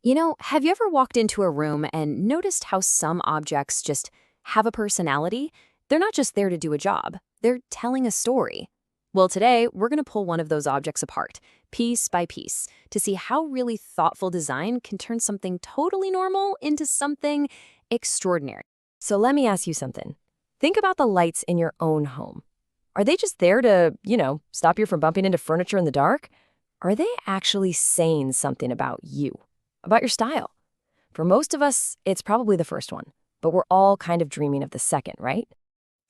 Have you ever walked into a room and noticed how some objects just have a personality? They're not just there to do a job, they're telling a story. Well, today, we're going to pull one of those objects apart, piece by piece, to see how really thoughtful design can turn something totally normal into something extraordinary. So let me ask you something. Think about the lights in your own home. Are they just there to, stop you from bumping into furniture in the dark? Are they actually saying something about you? About your style? For most of us, it's probably the first one, but we're all kind of dreaming of the second, right?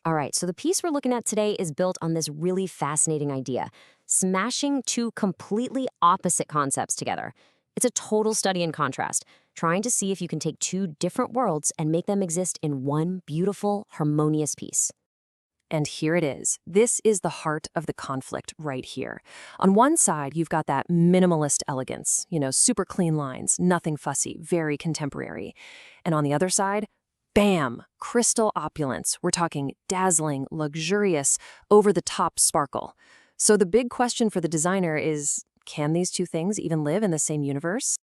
All right, so the piece we're looking at today is built on this really fascinating idea, smashing two completely opposite concepts together. It's a total study in contrast, trying to see if you can take two different worlds and make them exist in one beautiful, harmonious piece. And here it is. This is the heart of the conflict right here. On one side, you've got that minimalist elegance, super clean lines, nothing fussy, very contemporary. And on the other side, bam, crystal opulence. We're talking dazzling, luxurious, over-the-top sparkle. So the big question for the designer is, can these two things even live in the same universe?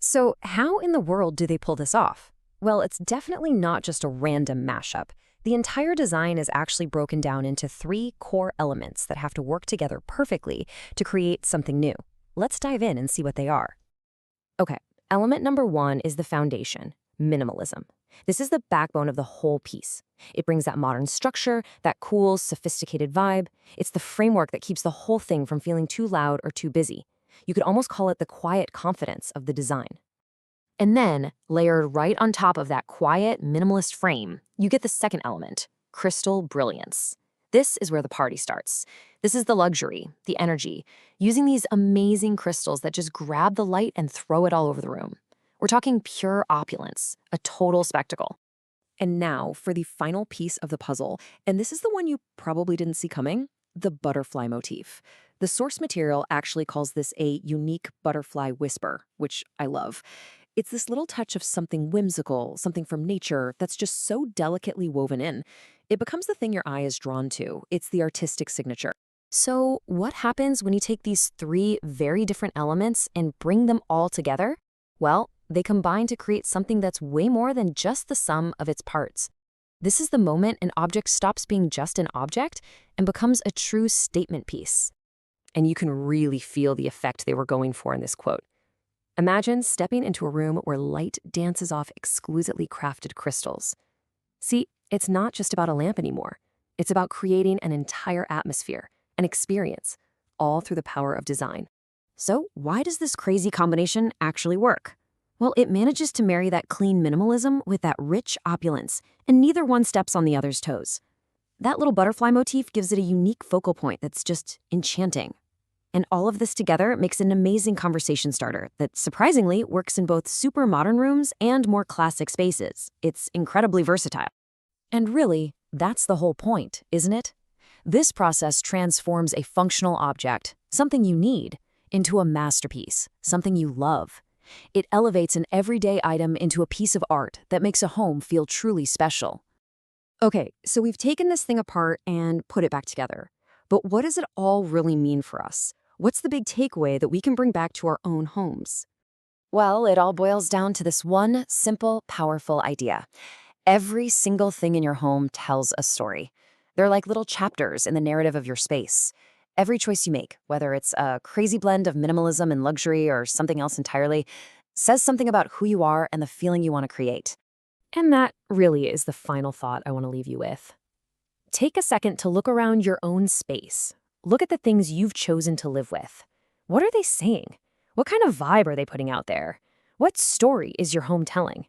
So how in the world do they pull this off? Well, it's definitely not just a random mashup. The entire design is actually broken down into three core elements that have to work together perfectly to create something new. Let's dive in and see what they are. Okay, element number one is the foundation, minimalism. This is the backbone of the whole piece. It brings that modern structure, that cool, sophisticated vibe. It's the framework that keeps the whole thing from feeling too loud or too busy. You could almost call it the quiet confidence of the design. And then, layered right on top of that quiet, minimalist frame, you get the second element, crystal brilliance. This is where the party starts. This is the luxury, the energy, using these amazing crystals that just grab the light and throw it all over the room. We're talking pure opulence, a total spectacle. And now for the final piece of the puzzle, and this is the one you probably didn't see coming, the butterfly motif. The source material actually calls this a unique butterfly whisper, which I love. It's this little touch of something whimsical, something from nature that's just so delicately woven in. It becomes the thing your eye is drawn to. It's the artistic signature. So what happens when you take these three very different elements and bring them all together? Well, they combine to create something that's way more than just the sum of its parts. This is the moment an object stops being just an object and becomes a true statement piece. And you can really feel the effect they were going for in this quote. Imagine stepping into a room where light dances off exquisitely crafted crystals. See, it's not just about a lamp anymore. It's about creating an entire atmosphere, an experience, all through the power of design. So why does this crazy combination actually work? Well, it manages to marry that clean minimalism with that rich opulence, and neither one steps on the other's toes. That little butterfly motif gives it a unique focal point that's just enchanting. And all of this together makes an amazing conversation starter that surprisingly works in both super modern rooms and more classic spaces. It's incredibly versatile. And really, that's the whole point, isn't it? This process transforms a functional object, something you need, into a masterpiece, something you love. It elevates an everyday item into a piece of art that makes a home feel truly special. Okay, so we've taken this thing apart and put it back together. But what does it all really mean for us? What's the big takeaway that we can bring back to our own homes? Well, it all boils down to this one simple, powerful idea. Every single thing in your home tells a story. They're like little chapters in the narrative of your space. Every choice you make, whether it's a crazy blend of minimalism and luxury or something else entirely, says something about who you are and the feeling you want to create. And that really is the final thought I want to leave you with. Take a second to look around your own space. Look at the things you've chosen to live with. What are they saying? What kind of vibe are they putting out there? What story is your home telling?